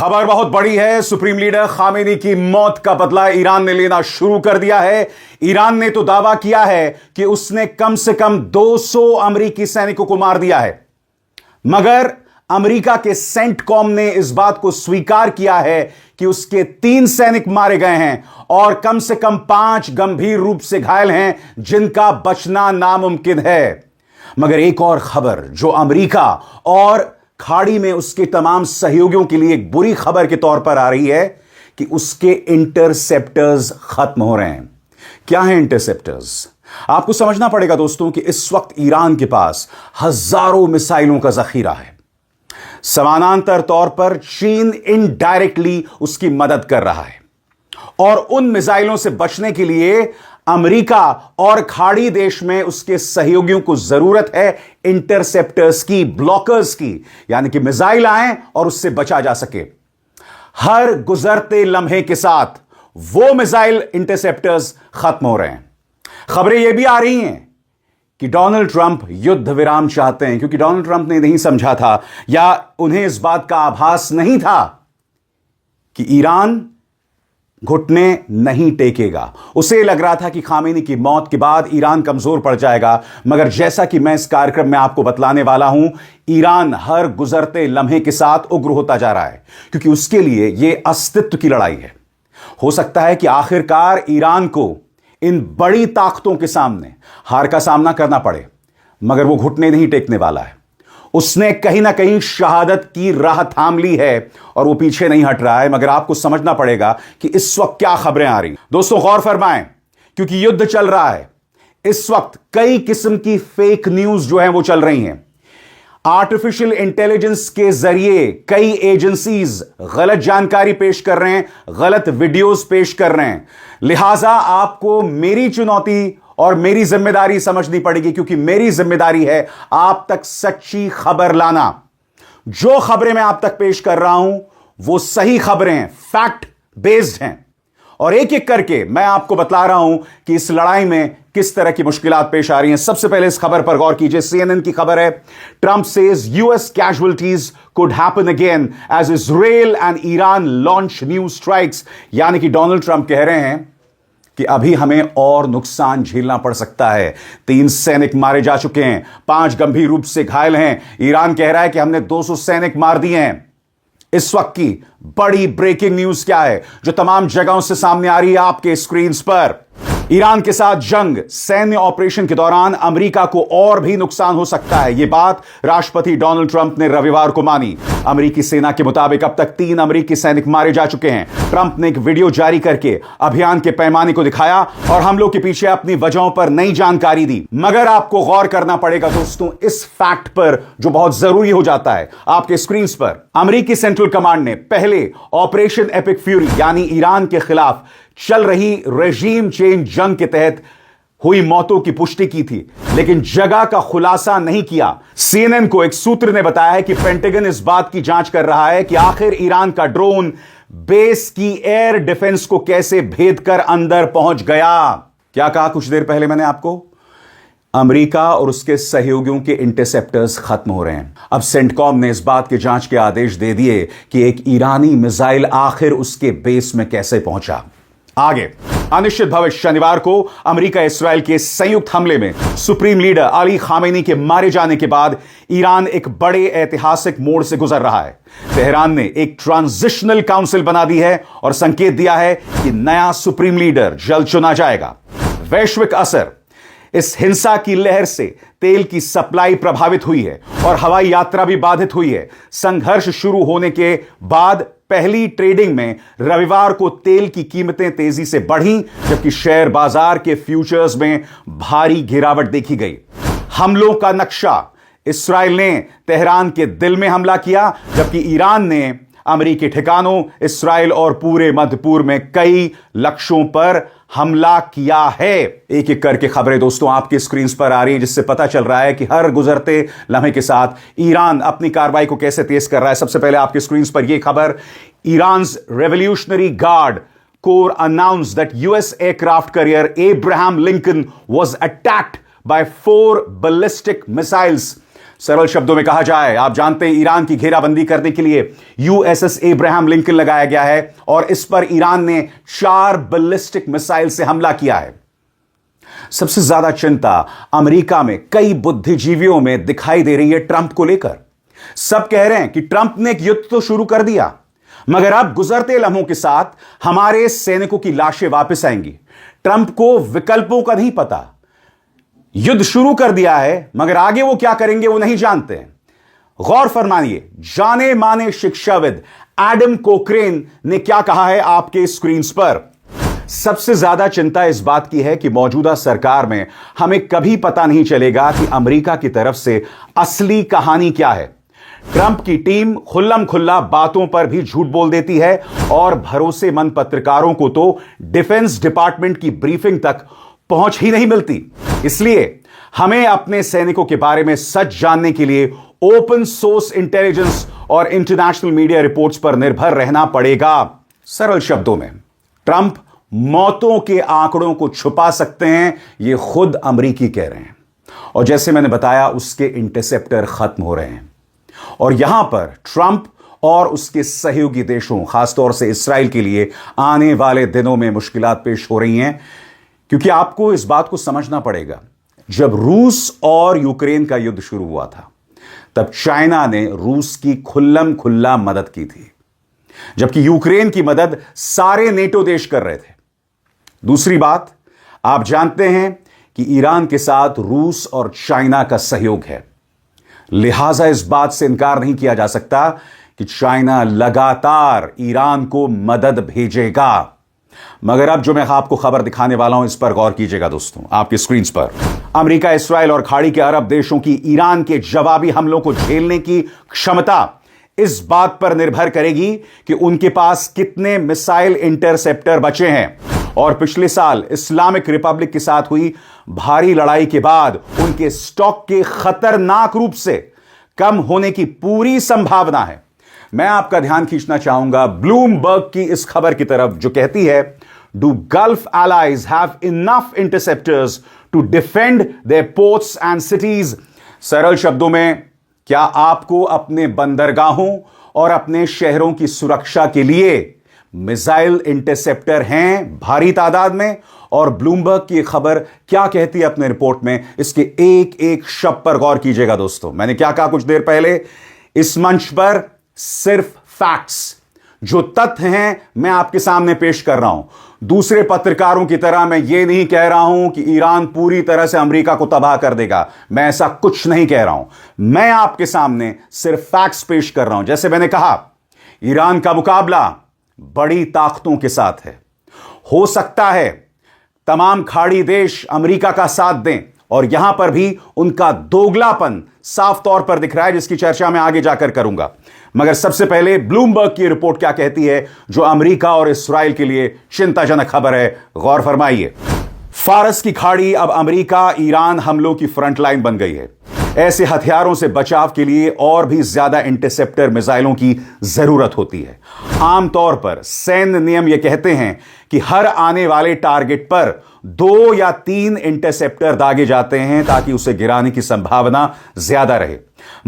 खबर बहुत बड़ी है। सुप्रीम लीडर खामेनी की मौत का बदला ईरान ने लेना शुरू कर दिया है। ईरान ने तो दावा किया है कि उसने कम से कम 200 अमेरिकी सैनिकों को मार दिया है, मगर अमेरिका के सेंटकॉम ने इस बात को स्वीकार किया है कि उसके 3 सैनिक मारे गए हैं और कम से कम 5 गंभीर रूप से घायल हैं, जिनका बचना नामुमकिन है। मगर एक और खबर जो अमेरिका और खाड़ी में उसके तमाम सहयोगियों के लिए एक बुरी खबर के तौर पर आ रही है कि उसके इंटरसेप्टर्स खत्म हो रहे हैं। क्या है इंटरसेप्टर्स? आपको समझना पड़ेगा दोस्तों कि इस वक्त ईरान के पास हजारों मिसाइलों का जखीरा है। समानांतर तौर पर चीन इनडायरेक्टली उसकी मदद कर रहा है और उन मिसाइलों से बचने के लिए अमेरिका और खाड़ी देश में उसके सहयोगियों को जरूरत है इंटरसेप्टर्स की, ब्लॉकर्स की, यानी कि मिसाइल आए और उससे बचा जा सके। हर गुजरते लम्हे के साथ वो मिसाइल इंटरसेप्टर्स खत्म हो रहे हैं। खबरें यह भी आ रही हैं कि डोनाल्ड ट्रंप युद्ध विराम चाहते हैं, क्योंकि डोनाल्ड ट्रंप ने नहीं समझा था या उन्हें इस बात का आभास नहीं था कि ईरान घुटने नहीं टेकेगा। उसे लग रहा था कि खामेनी की मौत के बाद ईरान कमजोर पड़ जाएगा, मगर जैसा कि मैं इस कार्यक्रम में आपको बतलाने वाला हूं, ईरान हर गुजरते लम्हे के साथ उग्र होता जा रहा है, क्योंकि उसके लिए यह अस्तित्व की लड़ाई है। हो सकता है कि आखिरकार ईरान को इन बड़ी ताकतों के सामने हार का सामना करना पड़े, मगर वो घुटने नहीं टेकने वाला है। उसने कहीं ना कहीं शहादत की राह थाम ली है और वो पीछे नहीं हट रहा है। मगर आपको समझना पड़ेगा कि इस वक्त क्या खबरें आ रही। दोस्तों गौर फरमाएं, क्योंकि युद्ध चल रहा है। इस वक्त कई किस्म की फेक न्यूज जो है वो चल रही हैं। आर्टिफिशियल इंटेलिजेंस के जरिए कई एजेंसीज गलत जानकारी पेश कर रहे हैं, गलत वीडियोस पेश कर रहे हैं। लिहाजा आपको मेरी चुनौती और मेरी जिम्मेदारी समझनी पड़ेगी, क्योंकि मेरी जिम्मेदारी है आप तक सच्ची खबर लाना। जो खबरें मैं आप तक पेश कर रहा हूं वो सही खबरें हैं, फैक्ट बेस्ड हैं, और एक एक करके मैं आपको बतला रहा हूं कि इस लड़ाई में किस तरह की मुश्किलात पेश आ रही हैं। सबसे पहले इस खबर पर गौर कीजिए। सीएनएन की खबर है, Trump says US casualties could happen again as Israel and Iran launch new strikes. यानी कि डोनाल्ड ट्रंप कह रहे हैं कि अभी हमें और नुकसान झेलना पड़ सकता है। 3 सैनिक मारे जा चुके हैं, 5 गंभीर रूप से घायल हैं। ईरान कह रहा है कि हमने 200 सैनिक मार दिए हैं। इस वक्त की बड़ी ब्रेकिंग न्यूज क्या है जो तमाम जगहों से सामने आ रही है आपके स्क्रीन पर? ईरान के साथ जंग सैन्य ऑपरेशन के दौरान अमेरिका को और भी नुकसान हो सकता है। यह बात राष्ट्रपति डोनाल्ड ट्रंप ने रविवार को मानी। अमेरिकी सेना के मुताबिक अब तक 3 अमेरिकी सैनिक मारे जा चुके हैं। ट्रंप ने एक वीडियो जारी करके अभियान के पैमाने को दिखाया और हमलों के पीछे अपनी वजहों पर नई जानकारी दी। मगर आपको गौर करना पड़ेगा दोस्तों इस फैक्ट पर जो बहुत जरूरी हो जाता है आपके स्क्रीन पर। अमेरिकी सेंट्रल कमांड ने पहले ऑपरेशन एपिक फ्यूरी यानी ईरान के खिलाफ चल रही रेजीम चेंज जंग के तहत हुई मौतों की पुष्टि की थी, लेकिन जगह का खुलासा नहीं किया। सीएनएन को एक सूत्र ने बताया है कि पेंटागन इस बात की जांच कर रहा है कि आखिर ईरान का ड्रोन बेस की एयर डिफेंस को कैसे भेद कर अंदर पहुंच गया। क्या कहा कुछ देर पहले मैंने आपको? अमेरिका और उसके सहयोगियों के इंटरसेप्टर्स खत्म हो रहे हैं। अब सेंटकॉम ने इस बात के जांच के आदेश दे दिए कि एक ईरानी मिसाइल आखिर उसके बेस में कैसे पहुंचा। आगे अनिश्चित भविष्य। शनिवार को अमेरिका इस्राएल के संयुक्त हमले में सुप्रीम लीडर अली खामेनी के मारे जाने के बाद ईरान एक बड़े ऐतिहासिक मोड़ से गुजर रहा है। तेहरान ने एक ट्रांजिशनल काउंसिल बना दी है और संकेत दिया है कि नया सुप्रीम लीडर जल्द चुना जाएगा। वैश्विक असर। इस हिंसा की लहर से तेल की सप्लाई प्रभावित हुई है और हवाई यात्रा भी बाधित हुई है। संघर्ष शुरू होने के बाद पहली ट्रेडिंग में रविवार को तेल की कीमतें तेजी से बढ़ी, जबकि शेयर बाजार के फ्यूचर्स में भारी गिरावट देखी गई। हमलों का नक्शा। इस्राएल ने तेहरान के दिल में हमला किया, जबकि ईरान ने अमेरिकी ठिकानों, इस्राएल और पूरे मध्य पूर्व में कई लक्ष्यों पर हमला किया है। एक एक करके खबरें दोस्तों आपकी स्क्रीन पर आ रही हैं, जिससे पता चल रहा है कि हर गुजरते लम्हे के साथ ईरान अपनी कार्रवाई को कैसे तेज कर रहा है। सबसे पहले आपकी स्क्रीन पर यह खबर, Iran's revolutionary guard core announced that US aircraft carrier Abraham Lincoln was attacked by 4 ballistic missiles. सरल शब्दों में कहा जाए, आप जानते हैं ईरान की घेराबंदी करने के लिए यूएसएस एब्राहम लिंकन लगाया गया है और इस पर ईरान ने 4 बैलिस्टिक मिसाइल से हमला किया है। सबसे ज्यादा चिंता अमेरिका में कई बुद्धिजीवियों में दिखाई दे रही है ट्रंप को लेकर। सब कह रहे हैं कि ट्रंप ने एक युद्ध तो शुरू कर दिया, मगर अब गुजरते लम्हों के साथ हमारे सैनिकों की लाशें वापस आएंगी। ट्रंप को विकल्पों का नहीं पता। युद्ध शुरू कर दिया है, मगर आगे वो क्या करेंगे वो नहीं जानते हैं। गौर फरमाइए, जाने माने शिक्षाविद एडम कोक्रेन ने क्या कहा है आपके स्क्रीन पर। सबसे ज्यादा चिंता इस बात की है कि मौजूदा सरकार में हमें कभी पता नहीं चलेगा कि अमेरिका की तरफ से असली कहानी क्या है। ट्रंप की टीम खुल्लम खुल्ला बातों पर भी झूठ बोल देती है और भरोसेमंद पत्रकारों को तो डिफेंस डिपार्टमेंट की ब्रीफिंग तक पहुंच ही नहीं मिलती। इसलिए हमें अपने सैनिकों के बारे में सच जानने के लिए ओपन सोर्स इंटेलिजेंस और इंटरनेशनल मीडिया रिपोर्ट्स पर निर्भर रहना पड़ेगा। सरल शब्दों में, ट्रंप मौतों के आंकड़ों को छुपा सकते हैं, यह खुद अमेरिकी कह रहे हैं। और जैसे मैंने बताया, उसके इंटरसेप्टर खत्म हो रहे हैं और यहां पर ट्रंप और उसके सहयोगी देशों, खासतौर से इस्राइल के लिए आने वाले दिनों में मुश्किलात पेश हो रही हैं, क्योंकि आपको इस बात को समझना पड़ेगा, जब रूस और यूक्रेन का युद्ध शुरू हुआ था तब चाइना ने रूस की खुल्लम खुल्ला मदद की थी, जबकि यूक्रेन की मदद सारे नेटो देश कर रहे थे। दूसरी बात, आप जानते हैं कि ईरान के साथ रूस और चाइना का सहयोग है, लिहाजा इस बात से इनकार नहीं किया जा सकता कि चाइना लगातार ईरान को मदद भेजेगा। मगर अब जो मैं आपको खबर दिखाने वाला हूं, इस पर गौर कीजिएगा दोस्तों, आपकी स्क्रीन पर। अमेरिका, इस्राइल और खाड़ी के अरब देशों की ईरान के जवाबी हमलों को झेलने की क्षमता इस बात पर निर्भर करेगी कि उनके पास कितने मिसाइल इंटरसेप्टर बचे हैं। और पिछले साल इस्लामिक रिपब्लिक के साथ हुई भारी लड़ाई के बाद उनके स्टॉक के खतरनाक रूप से कम होने की पूरी संभावना है। मैं आपका ध्यान खींचना चाहूंगा ब्लूमबर्ग की इस खबर की तरफ, जो कहती है, do gulf allies have enough interceptors to defend their ports and cities? सरल शब्दों में, क्या आपको अपने बंदरगाहों और अपने शहरों की सुरक्षा के लिए मिसाइल इंटरसेप्टर हैं भारी तादाद में? और ब्लूमबर्ग की खबर क्या कहती है अपने रिपोर्ट में, इसके एक एक शब्द पर गौर कीजिएगा दोस्तों। मैंने क्या कहा कुछ देर पहले, इस मंच पर सिर्फ फैक्ट्स, जो तथ्य हैं, मैं आपके सामने पेश कर रहा हूं। दूसरे पत्रकारों की तरह मैं ये नहीं कह रहा हूं कि ईरान पूरी तरह से अमेरिका को तबाह कर देगा, मैं ऐसा कुछ नहीं कह रहा हूं। मैं आपके सामने सिर्फ फैक्ट्स पेश कर रहा हूं। जैसे मैंने कहा, ईरान का मुकाबला बड़ी ताकतों के साथ है। हो सकता है तमाम खाड़ी देश अमेरिका का साथ दें, और यहां पर भी उनका दोगलापन साफ तौर पर दिख रहा है, जिसकी चर्चा मैं आगे जाकर करूंगा। मगर सबसे पहले ब्लूमबर्ग की रिपोर्ट क्या कहती है, जो अमेरिका और इस्राइल के लिए चिंताजनक खबर है। गौर फरमाइए, फारस की खाड़ी अब अमेरिका ईरान हमलों की फ्रंटलाइन बन गई है। ऐसे हथियारों से बचाव के लिए और भी ज्यादा इंटरसेप्टर मिसाइलों की जरूरत होती है। आमतौर पर सैन्य नियम यह कहते हैं कि हर आने वाले टारगेट पर 2 या 3 इंटरसेप्टर दागे जाते हैं, ताकि उसे गिराने की संभावना ज्यादा रहे।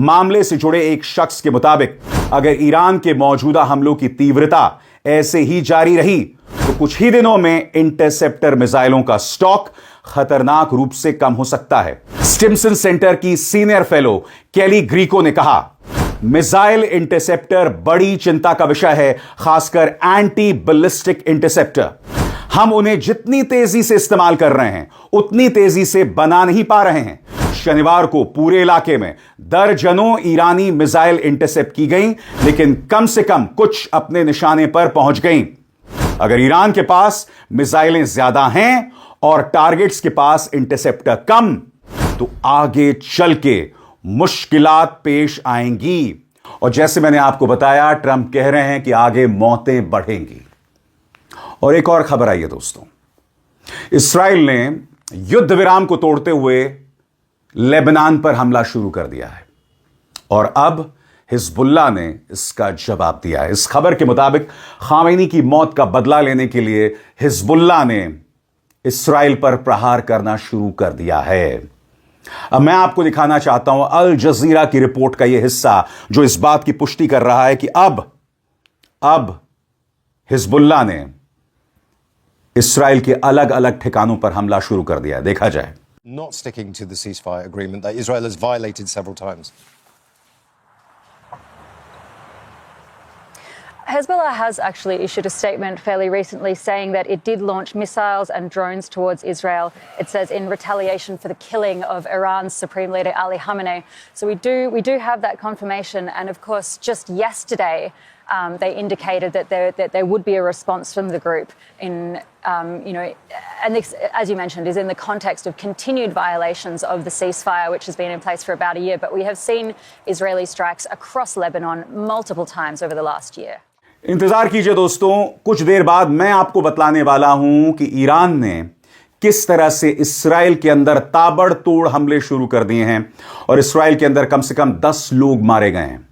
मामले से जुड़े एक शख्स के मुताबिक, अगर ईरान के मौजूदा हमलों की तीव्रता ऐसे ही जारी रही तो कुछ ही दिनों में इंटरसेप्टर मिसाइलों का स्टॉक खतरनाक रूप से कम हो सकता है। स्टिम्सन सेंटर की सीनियर फेलो केली ग्रीको ने कहा, मिसाइल इंटरसेप्टर बड़ी चिंता का विषय है, खासकर एंटी बैलिस्टिक इंटरसेप्टर। हम उन्हें जितनी तेजी से इस्तेमाल कर रहे हैं, उतनी तेजी से बना नहीं पा रहे हैं। शनिवार को पूरे इलाके में दर्जनों ईरानी मिसाइल इंटरसेप्ट की गई, लेकिन कम से कम कुछ अपने निशाने पर पहुंच गई। अगर ईरान के पास मिसाइलें ज्यादा हैं और टारगेट्स के पास इंटरसेप्टर कम, तो आगे चल के मुश्किलात पेश आएंगी। और जैसे मैंने आपको बताया, ट्रंप कह रहे हैं कि आगे मौतें बढ़ेंगी। और एक और खबर आई है दोस्तों, इस्राइल ने युद्ध विराम को तोड़ते हुए लेबनान पर हमला शुरू कर दिया है और अब हिजबुल्लाह ने इसका जवाब दिया है। इस खबर के मुताबिक खामेनी की मौत का बदला लेने के लिए हिजबुल्लाह ने इस्राइल पर प्रहार करना शुरू कर दिया है। अब मैं आपको दिखाना चाहता हूं अल जजीरा की रिपोर्ट का यह हिस्सा जो इस बात की पुष्टि कर रहा है कि अब हिजबुल्लाह ने इसराइल के अलग अलग ठिकानों पर हमला शुरू कर दिया। देखा जाए। Not sticking to the ceasefire agreement that Israel has violated several times. Hezbollah has actually issued a statement fairly recently saying that it did launch missiles and drones towards Israel. It says in retaliation for the killing of Iran's Supreme Leader Ali Khamenei. So we do have that confirmation, and of course, just yesterday they indicated that there would be a response from the group in, and this, as you mentioned, is in the context of continued violations of the ceasefire, which has been in place for about a year. But we have seen Israeli strikes across Lebanon multiple times over the last year. इंतजार कीजिए दोस्तों, कुछ देर बाद मैं आपको बतलाने वाला हूं कि ईरान ने किस तरह से इसराइल के अंदर ताबड़तोड़ हमले शुरू कर दिए हैं और इसराइल के अंदर कम से कम 10 लोग मारे गए हैं।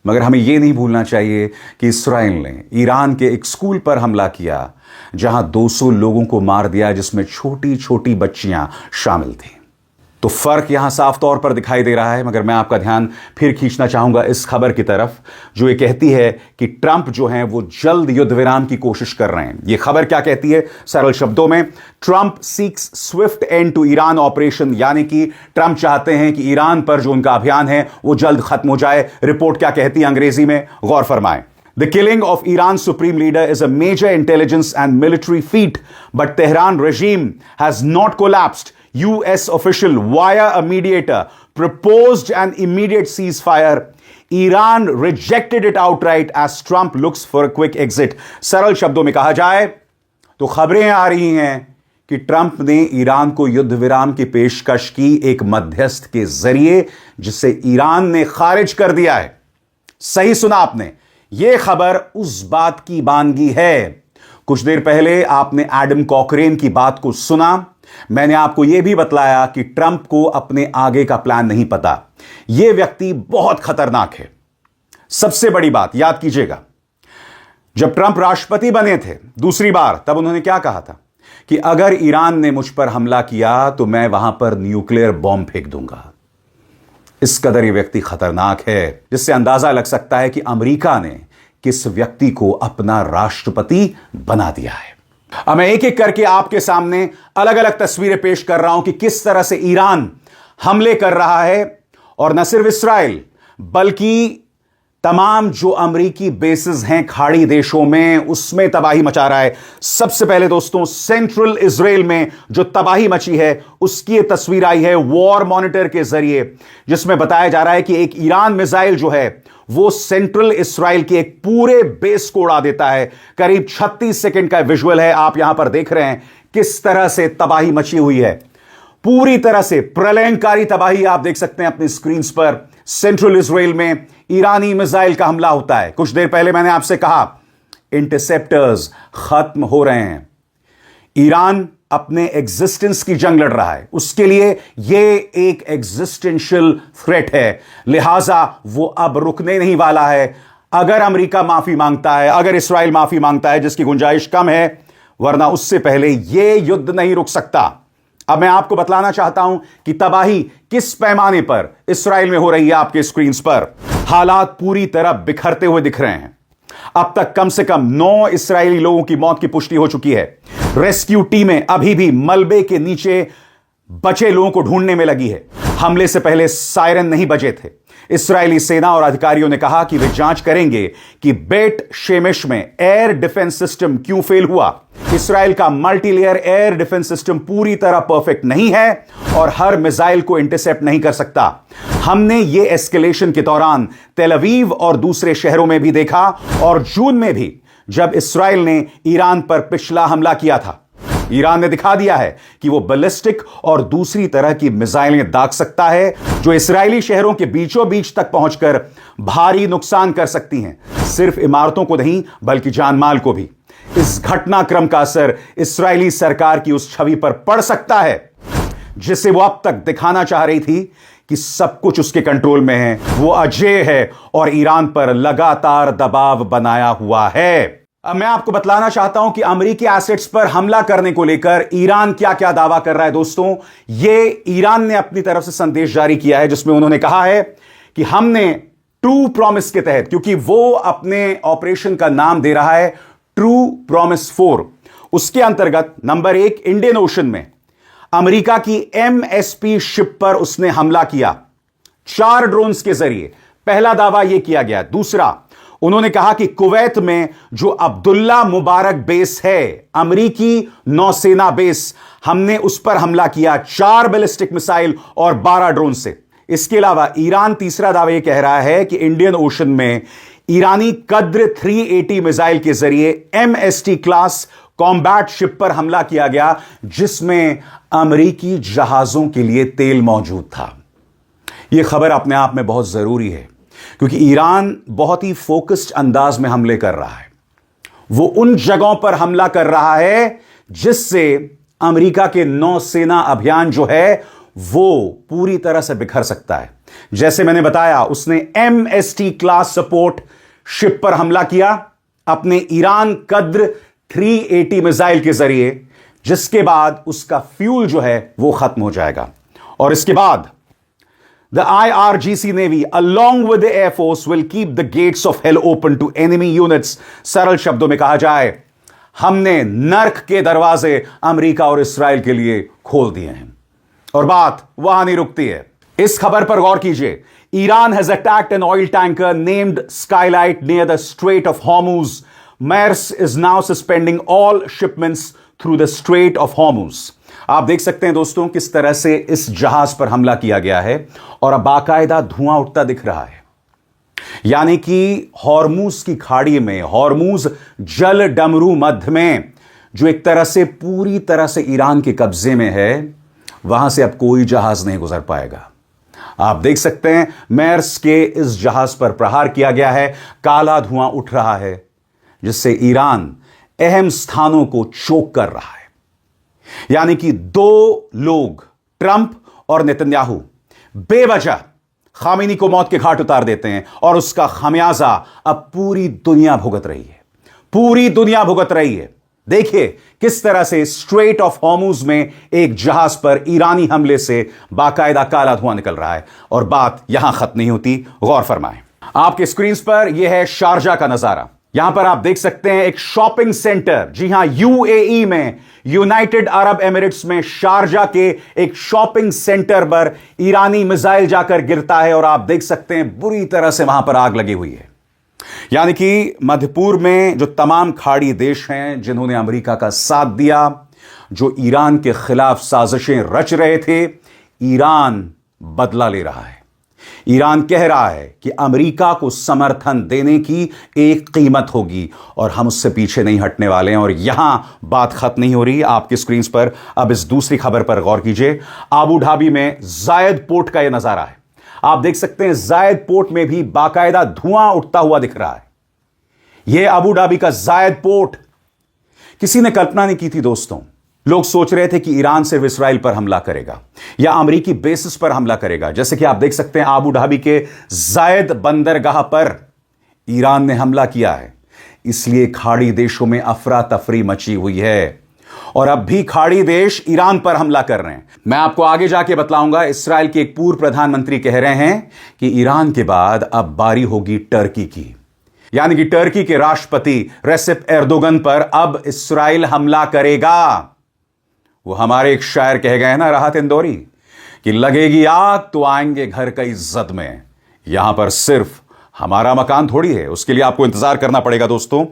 मगर हमें यह नहीं भूलना चाहिए कि इसराइल ने ईरान के एक स्कूल पर हमला किया जहां 200 लोगों को मार दिया, जिसमें छोटी छोटी बच्चियां शामिल थीं। तो फर्क यहां साफ तौर पर दिखाई दे रहा है। मगर मैं आपका ध्यान फिर खींचना चाहूंगा इस खबर की तरफ जो ये कहती है कि ट्रंप जो हैं वो जल्द युद्ध विराम की कोशिश कर रहे हैं। ये खबर क्या कहती है? सरल शब्दों में, Trump seeks swift end to Iran operation, यानी कि ट्रंप चाहते हैं कि ईरान पर जो उनका अभियान है वो जल्द खत्म हो जाए। रिपोर्ट क्या कहती है अंग्रेजी में, गौर फरमाएं। The killing of Iran's supreme leader is a major intelligence and military feat, but Tehran regime has not collapsed. US official via a mediator proposed an immediate ceasefire. Iran rejected it outright as Trump looks for a quick exit. सरल शब्दों में कहा जाए तो खबरें आ रही हैं कि ट्रंप ने ईरान को युद्ध विराम की पेशकश की एक मध्यस्थ के जरिए, जिसे ईरान ने खारिज कर दिया है। सही सुना आपने, यह खबर उस बात की बानगी है। कुछ देर पहले आपने एडम कॉकरेन की बात को सुना। मैंने आपको यह भी बतलाया कि ट्रंप को अपने आगे का प्लान नहीं पता। यह व्यक्ति बहुत खतरनाक है। सबसे बड़ी बात याद कीजिएगा, जब ट्रंप राष्ट्रपति बने थे दूसरी बार, तब उन्होंने क्या कहा था कि अगर ईरान ने मुझ पर हमला किया तो मैं वहां पर न्यूक्लियर बॉम्ब फेंक दूंगा। इस कदर यह व्यक्ति खतरनाक है, जिससे अंदाजा लग सकता है कि अमेरिका ने किस व्यक्ति को अपना राष्ट्रपति बना दिया है। अब मैं एक एक करके आपके सामने अलग अलग तस्वीरें पेश कर रहा हूं कि किस तरह से ईरान हमले कर रहा है, और न सिर्फ इसराइल बल्कि तमाम जो अमेरिकी बेसिस हैं खाड़ी देशों में, उसमें तबाही मचा रहा है। सबसे पहले दोस्तों, सेंट्रल इजराइल में जो तबाही मची है उसकी ये तस्वीर आई है वॉर मॉनिटर के जरिए, जिसमें बताया जा रहा है कि एक ईरान मिसाइल जो है वो सेंट्रल इजराइल के एक पूरे बेस को उड़ा देता है। करीब 36 सेकंड का विजुअल है, आप यहां पर देख रहे हैं किस तरह से तबाही मची हुई है। पूरी तरह से प्रलयंकारी तबाही आप देख सकते हैं अपनी स्क्रीन पर। सेंट्रल इजराइल में ईरानी मिसाइल का हमला होता है। कुछ देर पहले मैंने आपसे कहा इंटरसेप्टर्स खत्म हो रहे हैं। ईरान अपने एग्जिस्टेंस की जंग लड़ रहा है, उसके लिए यह एक एग्जिस्टेंशियल थ्रेट है, लिहाजा वो अब रुकने नहीं वाला है। अगर अमेरिका माफी मांगता है, अगर इसराइल माफी मांगता है, जिसकी गुंजाइश कम है, वरना उससे पहले यह युद्ध नहीं रुक सकता। अब मैं आपको बतलाना चाहता हूं कि तबाही किस पैमाने पर इसराइल में हो रही है। आपके स्क्रीन पर हालात पूरी तरह बिखरते हुए दिख रहे हैं। अब तक कम से कम 9 इसराइली लोगों की मौत की पुष्टि हो चुकी है। रेस्क्यू टीमें अभी भी मलबे के नीचे बचे लोगों को ढूंढने में लगी है। हमले से पहले सायरन नहीं बजे थे। इस्राएली सेना और अधिकारियों ने कहा कि वे जांच करेंगे कि बेट शेमेश में एयर डिफेंस सिस्टम क्यों फेल हुआ। इस्राएल का मल्टीलेयर एयर डिफेंस सिस्टम पूरी तरह परफेक्ट नहीं है और हर मिसाइल को इंटरसेप्ट नहीं कर सकता। हमने ये एस्केलेशन के दौरान तेल अवीव और दूसरे शहरों में भी देखा, और जून में भी जब इस्राएल ने ईरान पर पिछला हमला किया था। ईरान ने दिखा दिया है कि वो बैलिस्टिक और दूसरी तरह की मिसाइलें दाग सकता है, जो इस्राएली शहरों के बीचों बीच तक पहुंचकर भारी नुकसान कर सकती हैं। सिर्फ इमारतों को नहीं बल्कि जानमाल को भी। इस घटनाक्रम का असर इस्राएली सरकार की उस छवि पर पड़ सकता है जिसे वो अब तक दिखाना चाह रही थी कि सब कुछ उसके कंट्रोल में है, वो अजेय है और ईरान पर लगातार दबाव बनाया हुआ है। अब मैं आपको बतलाना चाहता हूं कि अमेरिकी एसेट्स पर हमला करने को लेकर ईरान क्या क्या दावा कर रहा है। दोस्तों, यह ईरान ने अपनी तरफ से संदेश जारी किया है जिसमें उन्होंने कहा है कि हमने ट्रू प्रॉमिस के तहत, क्योंकि वो अपने ऑपरेशन का नाम दे रहा है ट्रू प्रॉमिस 4, उसके अंतर्गत नंबर 1 इंडियन ओशन में अमेरिका की MSP शिप पर उसने हमला किया 4 ड्रोन्स के जरिए। पहला दावा यह किया गया। दूसरा, उन्होंने कहा कि कुवैत में जो अब्दुल्ला मुबारक बेस है, अमेरिकी नौसेना बेस, हमने उस पर हमला किया 4 बैलिस्टिक मिसाइल और 12 ड्रोन से। इसके अलावा ईरान तीसरा दावा यह कह रहा है कि इंडियन ओशन में ईरानी कद्र 380 मिसाइल के जरिए MST क्लास कॉम्बैट शिप पर हमला किया गया जिसमें अमेरिकी जहाजों के लिए तेल मौजूद था। यह खबर अपने आप में बहुत जरूरी है क्योंकि ईरान बहुत ही फोकस्ड अंदाज में हमले कर रहा है। वो उन जगहों पर हमला कर रहा है जिससे अमेरिका के नौसेना अभियान जो है वो पूरी तरह से बिखर सकता है। जैसे मैंने बताया, उसने MST क्लास सपोर्ट शिप पर हमला किया अपने ईरान कद्र 380 मिसाइल के जरिए, जिसके बाद उसका फ्यूल जो है वो खत्म हो जाएगा। और इसके बाद The IRGC Navy, along with the Air Force, will keep the gates of hell open to enemy units. सरल शब्दों में कहा जाए, हमने नर्क के दरवाजे अमेरिका और इस्राएल के लिए खोल दिए हैं। और बात वहां नहीं रुकती है। इस खबर पर गौर कीजिए। Iran has attacked an oil tanker named Skylight near the Strait of Hormuz. Maersk is now suspending all shipments through the Strait of Hormuz. आप देख सकते हैं दोस्तों किस तरह से इस जहाज पर हमला किया गया है और अब बाकायदा धुआं उठता दिख रहा है। यानी कि हॉर्मूज की खाड़ी में, हॉर्मूज जल डमरू मध्य में, जो एक तरह से पूरी तरह से ईरान के कब्जे में है, वहां से अब कोई जहाज नहीं गुजर पाएगा। आप देख सकते हैं मेर्स के इस जहाज पर प्रहार किया गया है, काला धुआं उठ रहा है जिससे ईरान अहम स्थानों को चोक कर रहा है। यानी कि 2 लोग, ट्रंप और नेतन्याहू, बेवजह खामेनी को मौत के घाट उतार देते हैं और उसका खमियाजा अब पूरी दुनिया भुगत रही है। पूरी दुनिया भुगत रही है। देखिए किस तरह से स्ट्रेट ऑफ हॉर्मूज में एक जहाज पर ईरानी हमले से बाकायदा काला धुआं निकल रहा है। और बात यहां खत्म नहीं होती, गौर फरमाएं। आपके स्क्रीन पर यह है शारजा का नजारा। यहां पर आप देख सकते हैं एक शॉपिंग सेंटर, जी हां, UAE में, यूनाइटेड अरब एमिरेट्स में शारजा के एक शॉपिंग सेंटर पर ईरानी मिसाइल जाकर गिरता है और आप देख सकते हैं बुरी तरह से वहां पर आग लगी हुई है। यानी कि मध्य पूर्व में जो तमाम खाड़ी देश हैं जिन्होंने अमेरिका का साथ दिया, जो ईरान के खिलाफ साजिशें रच रहे थे, ईरान बदला ले रहा है। ईरान कह रहा है कि अमेरिका को समर्थन देने की एक कीमत होगी और हम उससे पीछे नहीं हटने वाले हैं। और यहां बात खत्म नहीं हो रही। आपकी स्क्रीन पर अब इस दूसरी खबर पर गौर कीजिए। आबू धाबी में जायद पोर्ट का यह नजारा है। आप देख सकते हैं जायद पोर्ट में भी बाकायदा धुआं उठता हुआ दिख रहा है। यह अबू धाबी का जायद पोर्ट किसी ने कल्पना नहीं की थी दोस्तों। लोग सोच रहे थे कि ईरान सिर्फ इसराइल पर हमला करेगा या अमेरिकी बेसिस पर हमला करेगा। जैसे कि आप देख सकते हैं आबू धाबी के जायद बंदरगाह पर ईरान ने हमला किया है। इसलिए खाड़ी देशों में अफरा तफरी मची हुई है और अब भी खाड़ी देश ईरान पर हमला कर रहे हैं। मैं आपको आगे जाके बतलाऊंगा। इसराइल के एक पूर्व प्रधानमंत्री कह रहे हैं कि ईरान के बाद अब बारी होगी टर्की की, यानी कि टर्की के राष्ट्रपति रेसिप एर्दोगन पर अब इसराइल हमला करेगा। वो हमारे एक शायर कह गए हैं ना, राहत इंदौरी, कि लगेगी आग तो आएंगे घर का इज्जत में। यहां पर सिर्फ हमारा मकान थोड़ी है, उसके लिए आपको इंतजार करना पड़ेगा दोस्तों।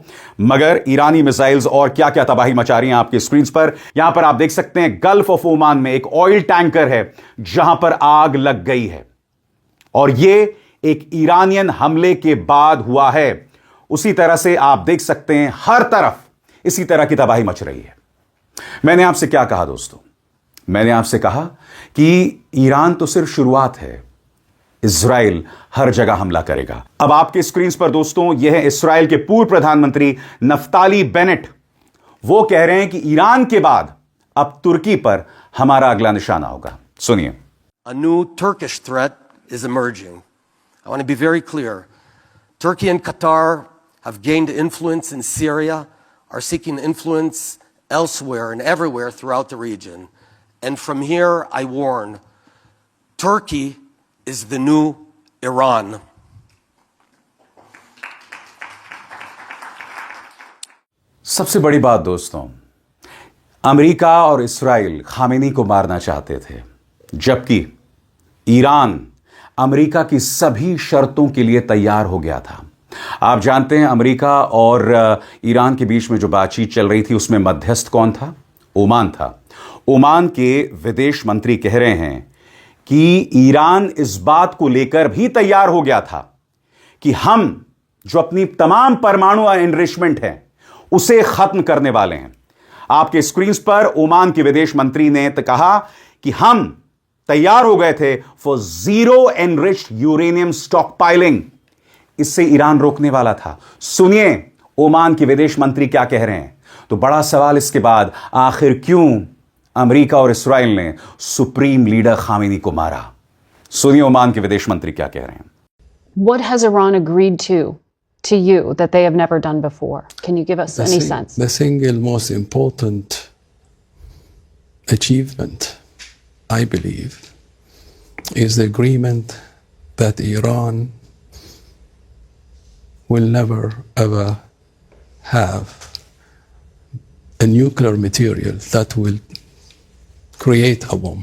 मगर ईरानी मिसाइल्स और क्या क्या तबाही मचा रही हैं आपके स्क्रीन पर। यहां पर आप देख सकते हैं गल्फ ऑफ ओमान में एक ऑयल टैंकर है जहां पर आग लग गई है और यह एक ईरानियन हमले के बाद हुआ है। उसी तरह से आप देख सकते हैं हर तरफ इसी तरह की तबाही मच रही है। मैंने आपसे क्या कहा दोस्तों? मैंने आपसे कहा कि ईरान तो सिर्फ शुरुआत है, इजराइल हर जगह हमला करेगा। अब आपके स्क्रीन पर दोस्तों यह है इजराइल के पूर्व प्रधानमंत्री नफ्ताली बेनेट। वो कह रहे हैं कि ईरान के बाद अब तुर्की पर हमारा अगला निशाना होगा। सुनिए। A new Turkish threat is emerging. I want to be very clear. Turkey and Qatar have gained influence in Syria, are seeking influence elsewhere and everywhere throughout the region. And from here, I warn, Turkey is the new Iran. सबसे बड़ी बात दोस्तों, America और Israel Khamenei को मारना चाहते थे, जबकि ईरान अमेरिका की सभी शर्तों के लिए तैयार हो गया था। आप जानते हैं अमेरिका और ईरान के बीच में जो बातचीत चल रही थी उसमें मध्यस्थ कौन था? ओमान था। ओमान के विदेश मंत्री कह रहे हैं कि ईरान इस बात को लेकर भी तैयार हो गया था कि हम जो अपनी तमाम परमाणु एनरिचमेंट है उसे खत्म करने वाले हैं। आपके स्क्रीन पर ओमान के विदेश मंत्री ने तो कहा कि हम तैयार हो गए थे for zero enriched uranium stock piling. इससे ईरान रोकने वाला था। सुनिए ओमान के विदेश मंत्री क्या कह रहे हैं। तो बड़ा सवाल इसके बाद, आखिर क्यों अमेरिका और इस्राइल ने सुप्रीम लीडर खामेनी को मारा? सुनिए ओमान के विदेश मंत्री क्या कह रहे हैं। What has Iran agreed to you that they have never done before? Can you give us any sense? The single most important achievement, I believe, is the agreement that Iran will never ever have a nuclear material that will create a bomb.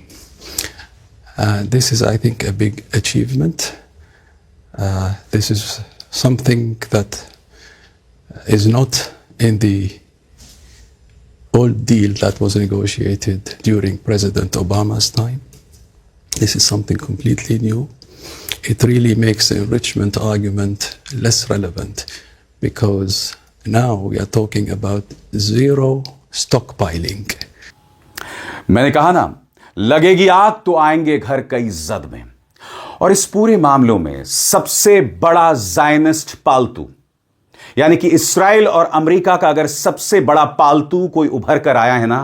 This is, I think, a big achievement. This is something that is not in the old deal that was negotiated during President Obama's time. This is something completely new. It really makes the enrichment argument less relevant because now we are talking about zero stockpiling. मैंने कहा ना, लगेगी आग तो आएंगे घर कई जद में। और इस पूरे मामलों में सबसे बड़ा ज़ायनिस्ट पालतू, यानी कि इस्राइल और अमेरिका का अगर सबसे बड़ा पालतू कोई उभर कर आया है ना,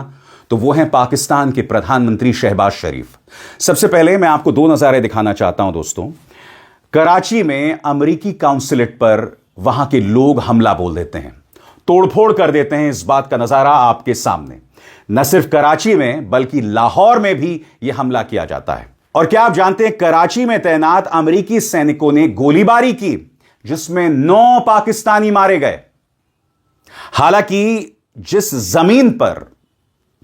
तो वो है पाकिस्तान के प्रधानमंत्री शहबाज शरीफ। सबसे पहले मैं आपको दो नज़ारे दिखाना चाहता हूं दोस्तों। कराची में अमेरिकी काउंसलेट पर वहां के लोग हमला बोल देते हैं, तोड़फोड़ कर देते हैं। इस बात का नज़ारा आपके सामने। न सिर्फ कराची में बल्कि लाहौर में भी यह हमला किया जाता है। और क्या आप जानते हैं, कराची में तैनात अमेरिकी सैनिकों ने गोलीबारी की जिसमें 9 पाकिस्तानी मारे गए। हालांकि जिस जमीन पर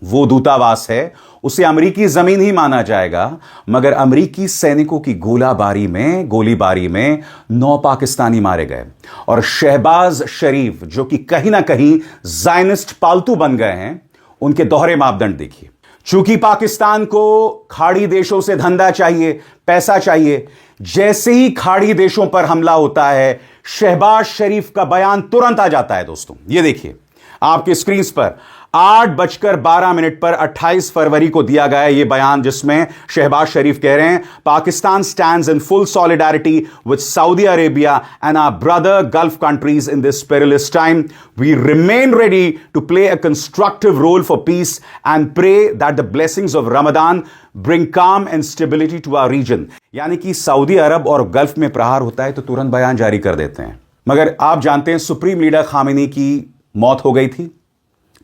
वो दूतावास है उसे अमेरिकी जमीन ही माना जाएगा, मगर अमेरिकी सैनिकों की गोलीबारी में 9 पाकिस्तानी मारे गए। और शहबाज शरीफ जो कि कहीं ना कहीं ज़ायनिस्ट पालतू बन गए हैं, उनके दोहरे मापदंड देखिए। चूंकि पाकिस्तान को खाड़ी देशों से धंधा चाहिए, पैसा चाहिए, जैसे ही खाड़ी देशों पर हमला होता है शहबाज शरीफ का बयान तुरंत आ जाता है। दोस्तों ये देखिए आपके स्क्रीन पर 8:12 पर 28 फरवरी को दिया गया ये बयान, जिसमें शहबाज शरीफ कह रहे हैं, Pakistan stands in full solidarity with Saudi Arabia and our brother Gulf countries in this perilous time. We remain ready to play a constructive role for peace and pray that the blessings of Ramzan bring calm and stability to our region. यानी कि Saudi अरब और gulf में प्रहार होता है तो तुरंत बयान जारी कर देते हैं। मगर आप जानते हैं सुप्रीम लीडर खामेनी की मौत हो गई थी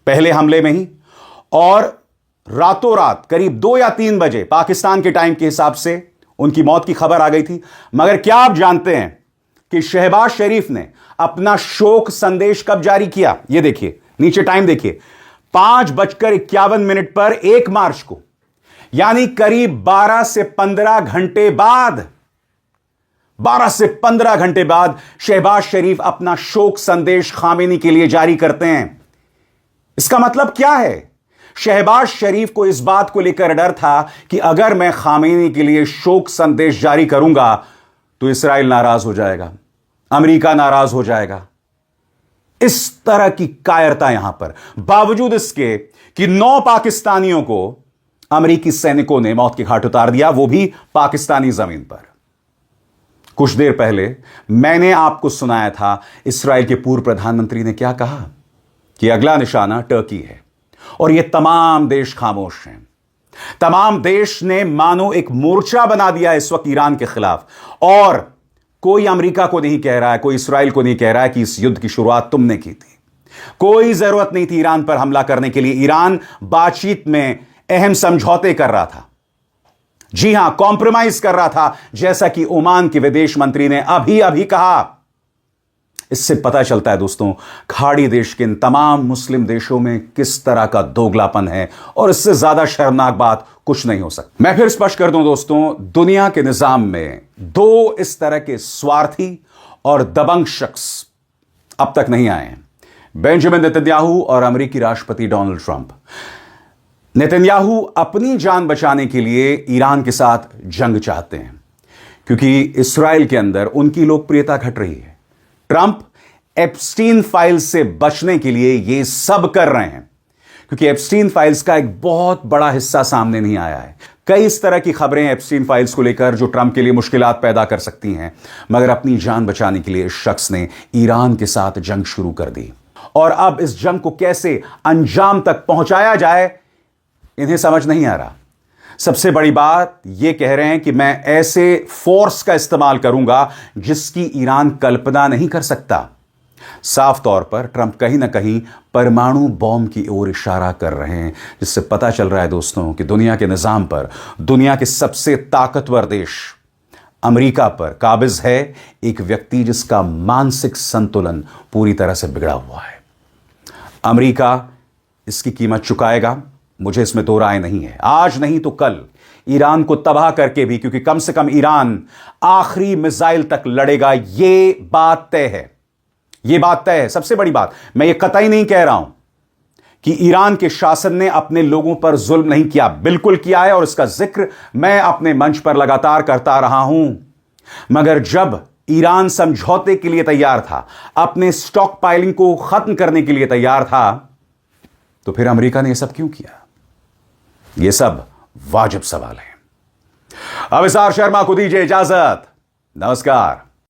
पहले हमले में ही, और रातों रात करीब 2 या 3 बजे पाकिस्तान के टाइम के हिसाब से उनकी मौत की खबर आ गई थी। मगर क्या आप जानते हैं कि शहबाज शरीफ ने अपना शोक संदेश कब जारी किया? यह देखिए, नीचे टाइम देखिए, 5:51 पर 1 मार्च को, यानी करीब 12 से 15 घंटे बाद 12 से 15 घंटे बाद शहबाज शरीफ अपना शोक संदेश खामेनी के लिए जारी करते हैं। इसका मतलब क्या है? शहबाज शरीफ को इस बात को लेकर डर था कि अगर मैं खामेनी के लिए शोक संदेश जारी करूंगा तो इस्राइल नाराज हो जाएगा, अमेरिका नाराज हो जाएगा। इस तरह की कायरता यहां पर, बावजूद इसके कि 9 पाकिस्तानियों को अमेरिकी सैनिकों ने मौत के घाट उतार दिया, वो भी पाकिस्तानी जमीन पर। कुछ देर पहले मैंने आपको सुनाया था इस्राइल के पूर्व प्रधानमंत्री ने क्या कहा कि अगला निशाना टर्की है, और ये तमाम देश खामोश हैं। तमाम देश ने मानो एक मोर्चा बना दिया इस वक्त ईरान के खिलाफ, और कोई अमेरिका को नहीं कह रहा है, कोई इस्राइल को नहीं कह रहा है कि इस युद्ध की शुरुआत तुमने की थी। कोई जरूरत नहीं थी ईरान पर हमला करने के लिए। ईरान बातचीत में अहम समझौते कर रहा था, जी हां, कॉम्प्रोमाइज कर रहा था, जैसा कि ओमान के विदेश मंत्री ने अभी अभी कहा। इससे पता चलता है दोस्तों, खाड़ी देश के इन तमाम मुस्लिम देशों में किस तरह का दोगलापन है, और इससे ज्यादा शर्मनाक बात कुछ नहीं हो सकती। मैं फिर स्पष्ट कर दूं दोस्तों, दुनिया के निजाम में दो इस तरह के स्वार्थी और दबंग शख्स अब तक नहीं आए हैं, बेंजामिन नेतन्याहू और अमेरिकी राष्ट्रपति डोनाल्ड ट्रंप। नेतन्याहू अपनी जान बचाने के लिए ईरान के साथ जंग चाहते हैं, क्योंकि इस्राइल के अंदर उनकी लोकप्रियता घट रही है। ट्रंप एप्स्टीन फाइल्स से बचने के लिए यह सब कर रहे हैं, क्योंकि एप्स्टीन फाइल्स का एक बहुत बड़ा हिस्सा सामने नहीं आया है। कई इस तरह की खबरें एप्स्टीन फाइल्स को लेकर जो ट्रंप के लिए मुश्किलात पैदा कर सकती हैं, मगर अपनी जान बचाने के लिए इस शख्स ने ईरान के साथ जंग शुरू कर दी, और अब इस जंग को कैसे अंजाम तक पहुंचाया जाए इन्हें समझ नहीं आ रहा। सबसे बड़ी बात यह कह रहे हैं कि मैं ऐसे फोर्स का इस्तेमाल करूंगा जिसकी ईरान कल्पना नहीं कर सकता। साफ तौर पर ट्रंप कहीं ना कहीं परमाणु बॉम्ब की ओर इशारा कर रहे हैं, जिससे पता चल रहा है दोस्तों कि दुनिया के निजाम पर, दुनिया के सबसे ताकतवर देश अमेरिका पर काबिज है एक व्यक्ति जिसका मानसिक संतुलन पूरी तरह से बिगड़ा हुआ है। अमेरिका इसकी कीमत चुकाएगा, मुझे इसमें दो राय नहीं है। आज नहीं तो कल ईरान को तबाह करके भी, क्योंकि कम से कम ईरान आखिरी मिसाइल तक लड़ेगा, यह बात तय है। यह बात तय है। सबसे बड़ी बात, मैं यह कतई नहीं कह रहा हूं कि ईरान के शासन ने अपने लोगों पर जुल्म नहीं किया, बिल्कुल किया है, और इसका जिक्र मैं अपने मंच पर लगातार करता रहा हूं। मगर जब ईरान समझौते के लिए तैयार था, अपने स्टॉक पाइलिंग को खत्म करने के लिए तैयार था, तो फिर अमेरिका ने यह सब क्यों किया? यह सब वाजिब सवाल है। अब इसार शर्मा को दीजिए इजाजत। नमस्कार।